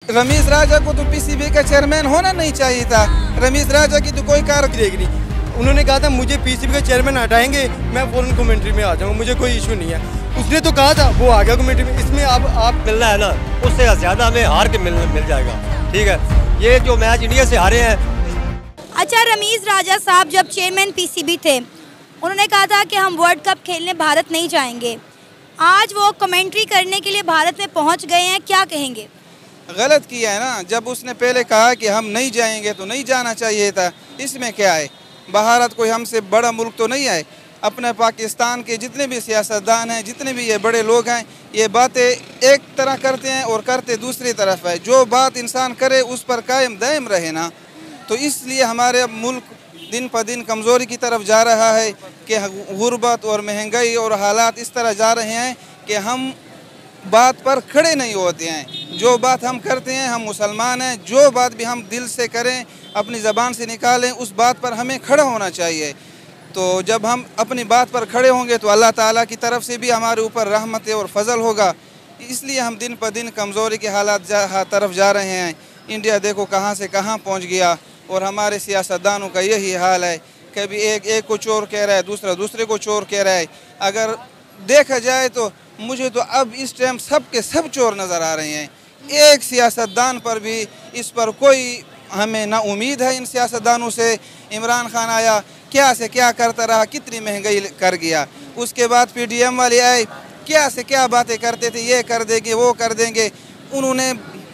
रमीज राजा को तो पीसीबी का चेयरमैन होना नहीं चाहिए था। रमीज राजा की तो कोई कारकर्दगी नहीं। उन्होंने कहा था मुझे पीसीबी का चेयरमैन हटाएंगे मैं फौरन कमेंट्री में आ जाऊंगा, मुझे कोई इशू नहीं है। उसने तो कहा था, वो आ गया कमेंट्री में। इसमें अब आप मिलना है ना, उससे ज़्यादा हमें हार के मिल जाएगा। ठीक है, ये जो मैच इंडिया से हारे हैं। अच्छा, रमीज राजा साहब जब चेयरमैन पीसीबी थे, उन्होंने कहा था कि हम वर्ल्ड कप खेलने भारत नहीं जाएंगे। आज वो कमेंट्री करने के लिए भारत में पहुंच गए हैं, क्या कहेंगे? गलत किया है ना। जब उसने पहले कहा कि हम नहीं जाएंगे तो नहीं जाना चाहिए था। इसमें क्या है, भारत कोई हमसे बड़ा मुल्क तो नहीं है। अपने पाकिस्तान के जितने भी सियासतदान हैं, जितने भी ये बड़े लोग हैं, ये बातें एक तरह करते हैं और करते दूसरी तरफ है। जो बात इंसान करे उस पर कायम दायम रहे ना, तो इसलिए हमारे अब मुल्क दिन पर दिन कमज़ोरी की तरफ जा रहा है कि गुर्बत और महंगाई और हालात इस तरह जा रहे हैं कि हम बात पर खड़े नहीं होते हैं। जो बात हम करते हैं, हम मुसलमान हैं, जो बात भी हम दिल से करें, अपनी ज़बान से निकालें, उस बात पर हमें खड़ा होना चाहिए। तो जब हम अपनी बात पर खड़े होंगे तो अल्लाह ताला की तरफ से भी हमारे ऊपर रहमत और फजल होगा। इसलिए हम दिन पर दिन कमज़ोरी के हालात तरफ जा रहे हैं। इंडिया देखो कहाँ से कहाँ पहुँच गया और हमारे सियासतदानों का यही हाल है। कभी एक को चोर कह रहा है, दूसरा दूसरे को चोर कह रहा है। अगर देखा जाए तो मुझे तो अब इस टाइम सब के सब चोर नज़र आ रहे हैं। एक सियासतदान पर भी इस पर कोई हमें ना उम्मीद है। इन सियासतदानों से इमरान खान आया, क्या से क्या करता रहा, कितनी महंगाई कर गया। उसके बाद पीडीएम वाले आए, क्या से क्या बातें करते थे, ये कर देंगे वो कर देंगे। उन्होंने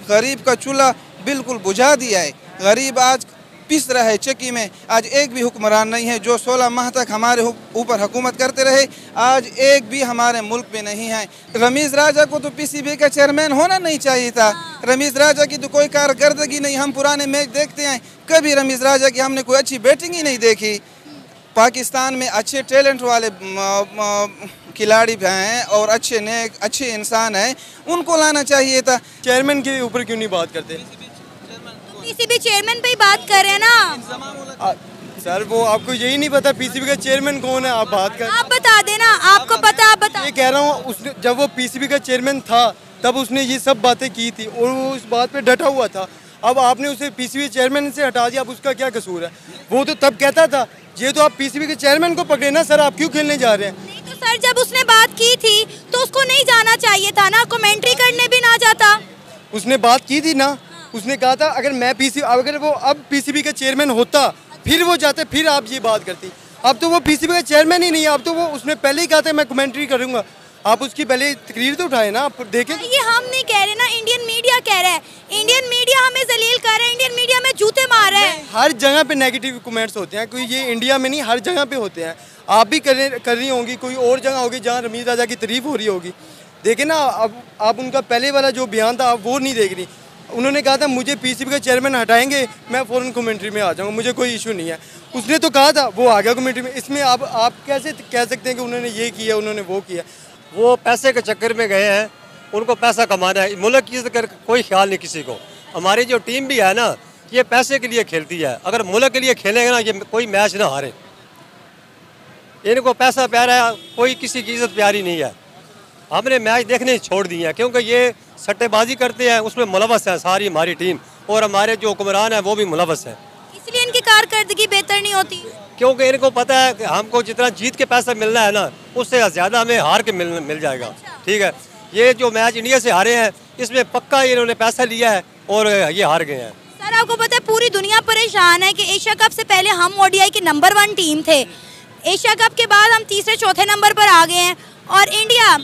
गरीब का चूल्हा बिल्कुल बुझा दिया है। गरीब आज पिस रहा है चक्की में। आज एक भी हुक्मरान नहीं है जो 16 माह तक हमारे ऊपर हुकूमत करते रहे। आज एक भी हमारे मुल्क में नहीं है। रमीज राजा को तो पीसीबी का चेयरमैन होना नहीं चाहिए था। रमीज राजा की तो कोई कारकर्दगी नहीं। हम पुराने मैच देखते हैं, कभी रमीज राजा की हमने कोई अच्छी बैटिंग ही नहीं देखी। पाकिस्तान में अच्छे टैलेंट वाले खिलाड़ी हैं और अच्छे इंसान हैं, उनको लाना चाहिए था। चेयरमैन के ऊपर क्यों नहीं बात करते? पीसीबी चेयरमैन पे ही बात कर रहे हैं ना। सर वो आपको यही नहीं पता पीसीबी का चेयरमैन कौन है? आप बात कर, आप बता देना, आपको पता, आप बता। ये कह रहा हूँ, उसने जब वो पीसीबी का चेयरमैन था तब उसने ये सब बातें की थी और वो उस बात पे डटा हुआ था। अब आपने उसे पीसीबी चेयरमैन से हटा दिया, अब उसका क्या कसूर है? वो तो तब कहता था, ये तो आप पीसीबी के चेयरमैन को पकड़े ना सर, आप क्यों खेलने जा रहे हैं? नहीं तो सर, जब उसने बात की थी तो उसको नहीं जाना चाहिए था ना, कमेंट्री करने भी ना जाता। उसने बात की थी ना, उसने कहा था अगर वो अब पीसीबी का चेयरमैन होता फिर वो जाते, फिर आप ये बात करती। अब तो वो पीसीबी का चेयरमैन ही नहीं है। अब तो वो उसने पहले ही कहा था मैं कमेंट्री करूंगा। आप उसकी पहले तकरीर तो उठाए ना, आप देखें। ये हम नहीं कह रहे ना, इंडियन मीडिया कह रहा है। इंडियन मीडिया हमें जलील कर रहा है, इंडियन मीडिया में जूते मार रहा है। हर जगह पे नेगेटिव कमेंट्स होते हैं, कोई ये इंडिया में नहीं, हर जगह पे होते हैं। आप भी कर रही होंगी, कोई और जगह होगी जहाँ रमीज राजा की तारीफ हो रही होगी। देखे ना, अब आप उनका पहले वाला जो बयान था आप वो नहीं देख रही। उन्होंने कहा था मुझे पीसीबी का चेयरमैन हटाएंगे मैं फ़ौरन कमेंट्री में आ जाऊंगा, मुझे कोई इशू नहीं है। उसने तो कहा था, वो आ गया कमेंट्री में। इसमें आप कैसे कह सकते हैं कि उन्होंने ये किया, उन्होंने वो किया? वो पैसे के चक्कर में गए हैं, उनको पैसा कमाना है। मुल्क की इज्जत कर कोई ख्याल नहीं किसी को। हमारी जो टीम भी है ना, ये पैसे के लिए खेलती है। अगर मुल्क के लिए खेलेंगे ना, ये कोई मैच ना हारे। इनको पैसा प्यारा है, कोई किसी की इज्जत प्यारी नहीं है। हमने मैच देखने छोड़ दिए हैं क्योंकि ये सट्टेबाजी करते हैं, उसमें मुलवस है सारी हमारी टीम, और हमारे जो हुक्मरान हैं वो भी मुलवस हैं। इसलिए इनकी कारकर्दगी बेहतर नहीं होती, क्योंकि इनको पता है कि हमको जितना जीत के पैसा मिलना है ना, उससे ज़्यादा हमें हार के मिल जाएगा। ठीक है, ये जो मैच इंडिया से हारे हैं, इसमें पक्का इन्होंने पैसा लिया है और ये हार गए हैं। सर आपको पता है पूरी दुनिया परेशान है कि एशिया कप से पहले हम ओडीआई की नंबर 1 टीम थे। एशिया कप के बाद हम तीसरे चौथे नंबर पर आ गए हैं और इंडिया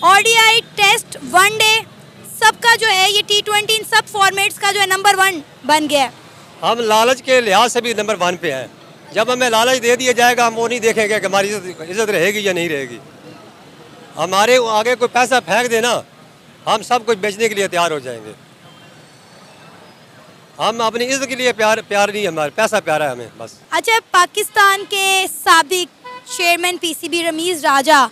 ओडीआई, टेस्ट, वनडे सबका जो है, ये T20 इन सब फॉर्मेट्स का जो है नंबर 1 बन गया है। हम लालच के लिहाज से भी नंबर 1 पे हैं। जब हमें लालच दे दिया जाएगा, हम वो नहीं देखेंगे कि हमारी इज्जत रहेगी या नहीं रहेगी। हमारे आगे कोई पैसा फेंक देना, हम सब कुछ बेचने के लिए तैयार हो जाएंगे। हम अपनी इज्जत के लिए प्यार नहीं, हमारा पैसा प्यारा है हमें बस। अच्छा, पाकिस्तान के साबिक चेयरमैन पीसीबी रमीज राजा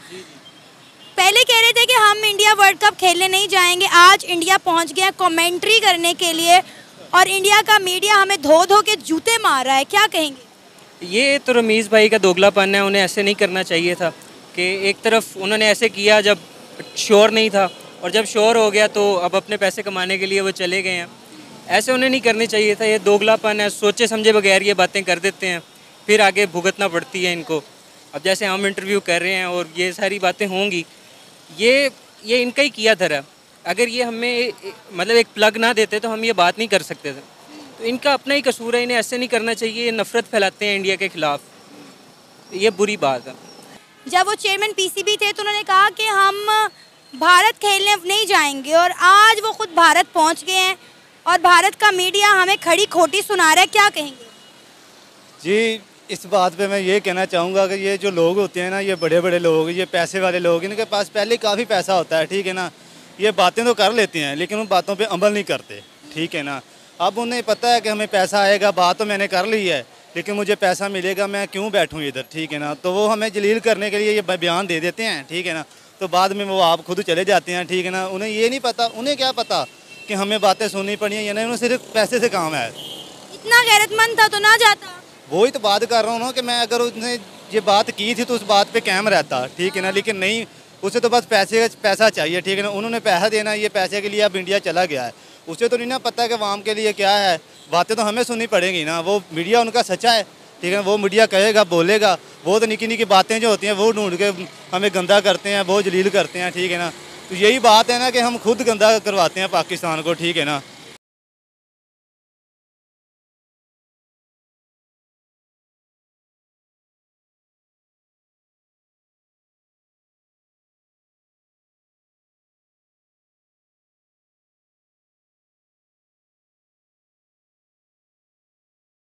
पहले कह रहे थे कि हम इंडिया वर्ल्ड कप खेलने नहीं जाएंगे। आज इंडिया पहुंच गया कमेंट्री करने के लिए और इंडिया का मीडिया हमें धो धो के जूते मार रहा है, क्या कहेंगे? ये तो रमीज़ भाई का दोगलापन है। उन्हें ऐसे नहीं करना चाहिए था कि एक तरफ उन्होंने ऐसे किया जब श्योर नहीं था और जब श्योर हो गया तो अब अपने पैसे कमाने के लिए वो चले गए हैं। ऐसे उन्हें नहीं करनी चाहिए था। ये दोगलापन है, सोचे समझे बगैर ये बातें कर देते हैं, फिर आगे भुगतना पड़ती है इनको। अब जैसे हम इंटरव्यू कर रहे हैं और ये सारी बातें होंगी, ये इनका ही किया धरा। अगर ये हमें मतलब एक प्लग ना देते तो हम ये बात नहीं कर सकते थे। तो इनका अपना ही कसूर है, इन्हें ऐसे नहीं करना चाहिए। ये नफरत फैलाते हैं इंडिया के खिलाफ, ये बुरी बात है। जब वो चेयरमैन पीसीबी थे तो उन्होंने कहा कि हम भारत खेलने नहीं जाएंगे, और आज वो खुद भारत पहुंच गए हैं और भारत का मीडिया हमें खड़ी खोटी सुना रहा है। क्या कहेंगे जी? इस बात पे मैं ये कहना चाहूँगा कि ये जो लोग होते हैं ना, ये बड़े बड़े लोग, ये पैसे वाले लोग, इनके पास पहले काफ़ी पैसा होता है, ठीक है ना। ये बातें तो कर लेते हैं लेकिन उन बातों पे अमल नहीं करते, ठीक है ना। अब उन्हें पता है कि हमें पैसा आएगा, बात तो मैंने कर ली है, लेकिन मुझे पैसा मिलेगा, मैं क्यों बैठूँ इधर, ठीक है ना। तो वो हमें जलील करने के लिए ये बयान दे देते हैं, ठीक है ना। तो बाद में वो आप खुद चले जाते हैं, ठीक है ना। उन्हें ये नहीं पता, उन्हें क्या पता कि हमें बातें सुननी पड़ी हैं या नहीं, उन्हें सिर्फ पैसे से काम है। इतना गैरतमंद था तो ना जाता। वही तो बात कर रहा हूँ ना कि मैं अगर उसने ये बात की थी तो उस बात पे कायम रहता, ठीक है ना। लेकिन नहीं, उसे तो बस पैसा चाहिए, ठीक है ना। उन्होंने पैसा देना, ये पैसे के लिए अब इंडिया चला गया है। उसे तो नहीं ना पता कि अवाम के लिए क्या है। बातें तो हमें सुननी पड़ेंगी ना। वो मीडिया उनका सच्चा है, ठीक है। वो मीडिया कहेगा, बोलेगा। वो तो निकी निकी बातें जो होती हैं वो ढूंढ के हमें गंदा करते हैं, वो जलील करते हैं, ठीक है ना। तो यही बात है ना कि हम खुद गंदा करवाते हैं पाकिस्तान को, ठीक है ना।